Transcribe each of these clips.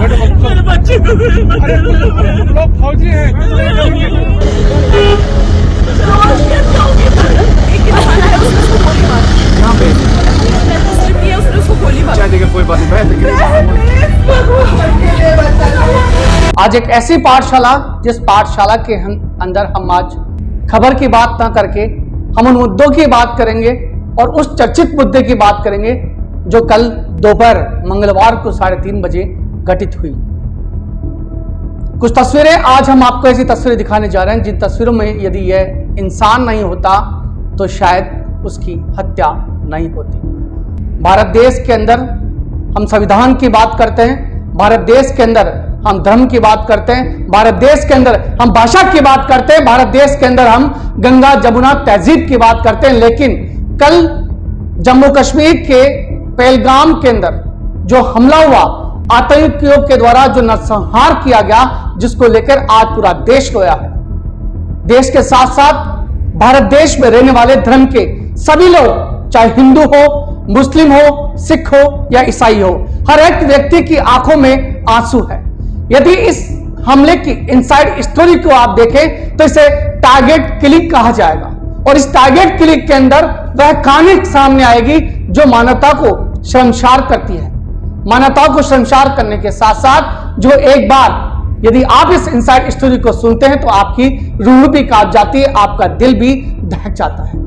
मेरे बच्चे को लोग फौजी हैं। कोई बात नहीं। आज एक ऐसी पाठशाला जिस पाठशाला के अंदर हम आज खबर की बात ना करके हम उन मुद्दों की बात करेंगे और उस चर्चित मुद्दे की बात करेंगे जो कल दोपहर मंगलवार को 3:30 बजे घटित हुई। कुछ तस्वीरें आज हम आपको ऐसी तस्वीरें दिखाने जा रहे हैं जिन तस्वीरों में यदि यह इंसान नहीं होता तो शायद उसकी हत्या नहीं होती। भारत देश के अंदर हम संविधान की बात करते हैं, भारत देश के अंदर हम धर्म की बात करते हैं, भारत देश के अंदर हम भाषा की बात करते हैं, भारत देश के अंदर हम गंगा जमुना तहजीब की बात करते हैं। लेकिन कल जम्मू कश्मीर के पहलगाम के अंदर जो हमला हुआ, आतंकियों के द्वारा जो नरसंहार किया गया, जिसको लेकर आज पूरा देश रोया है। देश के साथ साथ भारत देश में रहने वाले धर्म के सभी लोग, चाहे हिंदू हो, मुस्लिम हो, सिख हो या ईसाई हो, हर एक व्यक्ति की आंखों में आंसू है। यदि इस हमले की इनसाइड स्टोरी को आप देखें तो इसे टारगेट किलिंग कहा जाएगा और इस टारगेट किलिंग के अंदर वह कहानी सामने आएगी जो मानवता को शर्मसार करती है। मानवता को शर्मसार करने के साथ साथ जो एक बार यदि आप इस इनसाइड स्टोरी को सुनते हैं तो आपकी रूह भी कांप जाती है, आपका दिल भी दहक जाता है।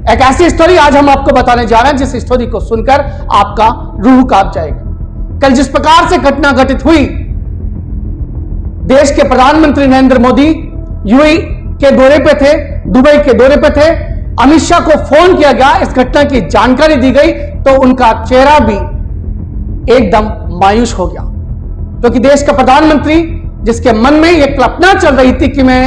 एक ऐसी स्टोरी आज हम आपको बताने जा रहे हैं जिस स्टोरी को सुनकर आपका रूह कांप जाएगा। कल जिस प्रकार से घटना घटित हुई, देश के प्रधानमंत्री नरेंद्र मोदी यूएई के दौरे पे थे, दुबई के दौरे पे थे, अमित शाह को फोन किया गया, इस घटना की जानकारी दी गई तो उनका चेहरा भी एकदम मायूस हो गया, क्योंकि देश का प्रधानमंत्री जिसके मन में यह कल्पना चल रही थी कि मैं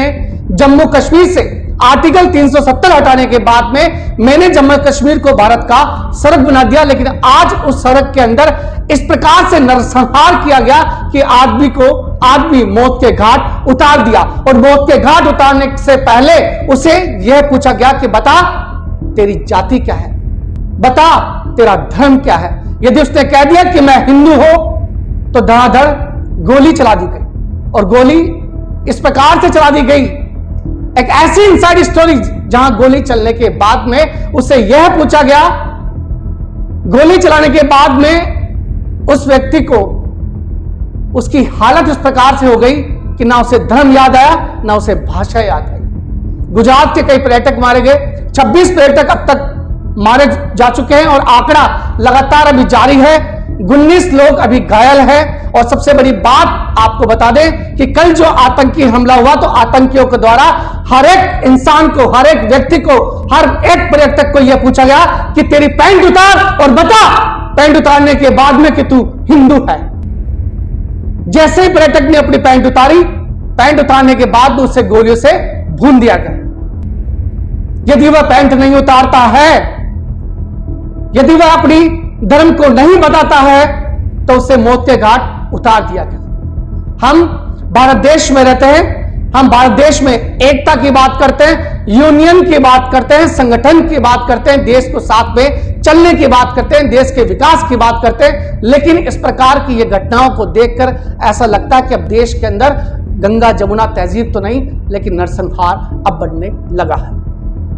जम्मू कश्मीर से आर्टिकल 370 हटाने के बाद में मैंने जम्मू कश्मीर को भारत का सड़क बना दिया, लेकिन आज उस सड़क के अंदर इस प्रकार से नरसंहार किया गया कि आदमी मौत के घाट उतार दिया। और मौत के घाट उतारने से पहले उसे यह पूछा गया कि बता तेरी जाति क्या है, बता तेरा धर्म क्या है। यदि उसने कह दिया कि मैं हिंदू हूं तो धड़ाधड़ गोली चला दी गई और गोली इस प्रकार से चला दी गई, एक ऐसी इनसाइड स्टोरी जहां गोली चलने के बाद में उसे यह पूछा गया, गोली चलाने के बाद में उस व्यक्ति को उसकी हालत इस प्रकार से हो गई कि ना उसे धर्म याद आया ना उसे भाषा याद आई। गुजरात के कई पर्यटक मारे गए, 26 पर्यटक अब तक मारे जा चुके हैं और आंकड़ा लगातार अभी जारी है, 19 लोग अभी घायल हैं। और सबसे बड़ी बात आपको बता दें कि कल जो आतंकी हमला हुआ तो आतंकियों के द्वारा हर एक इंसान को, हर एक व्यक्ति को, हर एक पर्यटक को यह पूछा गया कि तेरी पैंट उतार और बता पैंट उतारने के बाद में कि तू हिंदू है। जैसे ही पर्यटक ने अपनी पैंट उतारी, पैंट उतारने के बाद उसे गोलियों से भून दिया गया। यदि वह पैंट नहीं उतारता है, यदि वह अपनी धर्म को नहीं बताता है तो उसे मौत के घाट उतार दिया गया। हम भारत देश में रहते हैं, हम भारत देश में एकता की बात करते हैं, यूनियन की बात करते हैं, संगठन की बात करते हैं, देश को साथ में चलने की बात करते हैं, देश के विकास की बात करते हैं। लेकिन इस प्रकार की ये घटनाओं को देखकर ऐसा लगता है कि अब देश के अंदर गंगा जमुना तहजीब तो नहीं लेकिन नरसंहार अब बढ़ने लगा है।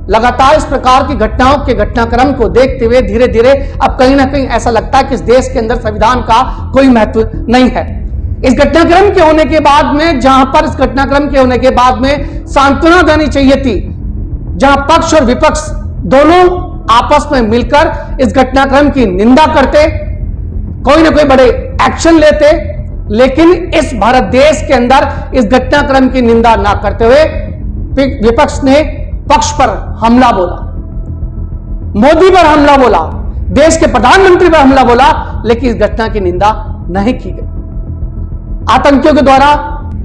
लगातार इस प्रकार की घटनाओं के घटनाक्रम को देखते हुए धीरे धीरे अब कहीं ना कहीं ऐसा लगता है कि इस देश के अंदर संविधान का कोई महत्व नहीं है। इस घटनाक्रम के होने के बाद में, जहां पर इस घटनाक्रम के होने के बाद में सांत्वना देनी चाहिए थी, जहां पक्ष और विपक्ष दोनों आपस में मिलकर इस घटनाक्रम की निंदा करते, कोई ना कोई बड़े एक्शन लेते, लेकिन इस भारत देश के अंदर इस घटनाक्रम की निंदा ना करते हुए विपक्ष ने पक्ष पर हमला बोला, मोदी पर हमला बोला, देश के प्रधानमंत्री पर हमला बोला, लेकिन इस घटना की निंदा नहीं की गई। आतंकियों के द्वारा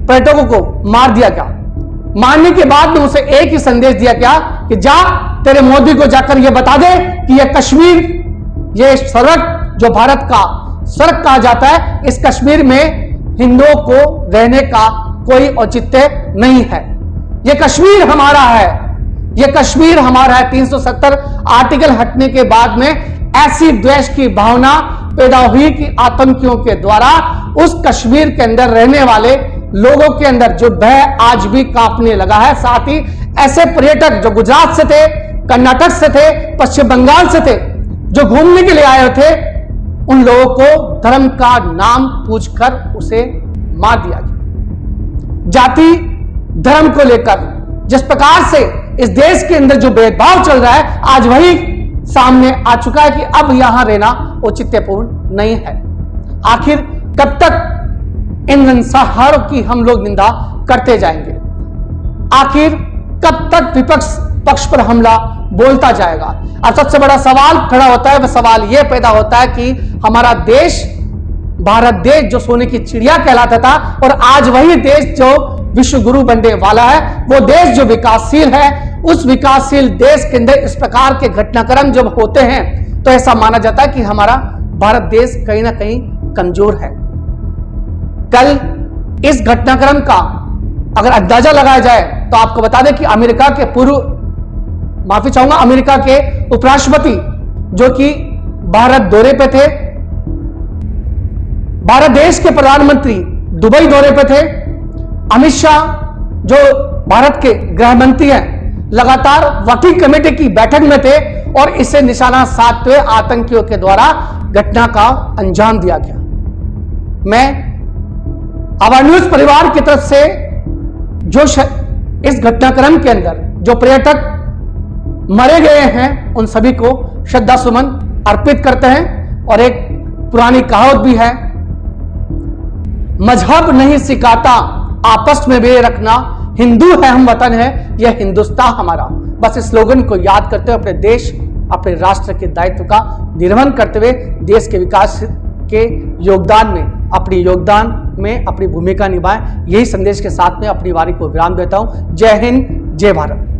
पर्यटकों को मार दिया गया। मारने के बाद में उसे एक ही संदेश दिया गया कि जा तेरे मोदी को जाकर यह बता दे कि यह कश्मीर, यह सड़क जो भारत का सड़क कहा जाता है, इस कश्मीर में हिंदुओं को रहने का कोई औचित्य नहीं है। यह कश्मीर हमारा है, यह कश्मीर हमारा है। 370 आर्टिकल हटने के बाद में ऐसी द्वेष की भावना पैदा हुई कि आतंकियों के द्वारा उस कश्मीर के अंदर रहने वाले लोगों के अंदर जो भय आज भी कांपने लगा है। साथ ही ऐसे पर्यटक जो गुजरात से थे, कर्नाटक से थे, पश्चिम बंगाल से थे, जो घूमने के लिए आए थे, उन लोगों को धर्म का नाम पूछकर उसे मार दिया गया। जाति धर्म को लेकर जिस प्रकार से इस देश के अंदर जो भेदभाव चल रहा है, आज वही सामने आ चुका है कि अब यहां रहना औचित्यपूर्ण नहीं है। आखिर कब तक इन हिंसाहारों की हम लोग निंदा करते जाएंगे? आखिर कब तक विपक्ष पक्ष पर हमला बोलता जाएगा? और सबसे बड़ा सवाल खड़ा होता है, वह सवाल यह पैदा होता है कि हमारा देश, भारत देश जो सोने की चिड़िया कहलाता था, और आज वही देश जो विश्व गुरु बनने वाला है, वो देश जो विकासशील है, उस विकासशील देश के अंदर इस प्रकार के घटनाक्रम जब होते हैं तो ऐसा माना जाता है कि हमारा भारत देश कहीं ना कहीं कमजोर है। कल इस घटनाक्रम का अगर अंदाजा लगाया जाए तो आपको बता दें कि अमेरिका के अमेरिका के उपराष्ट्रपति जो कि भारत दौरे पे थे, भारत देश के प्रधानमंत्री दुबई दौरे पे थे, अमित शाह जो भारत के गृह मंत्री हैं लगातार वर्किंग कमेटी की बैठक में थे, और इसे निशाना साधते हुए आतंकियों के द्वारा घटना का अंजाम दिया गया। मैं आवर न्यूज परिवार की तरफ से जो इस घटनाक्रम के अंदर जो पर्यटक मरे गए हैं, उन सभी को श्रद्धा सुमन अर्पित करते हैं। और एक पुरानी कहावत भी है, मजहब नहीं सिखाता आपस में बे रखना, हिंदू है हम वतन है यह हिंदुस्तान हमारा। बस इस स्लोगन को याद करते हुए अपने देश, अपने राष्ट्र के दायित्व का निर्वहन करते हुए देश के विकास के योगदान में अपनी भूमिका निभाएं, यही संदेश के साथ में अपनी वारी को विराम देता हूं। जय हिंद, जय भारत।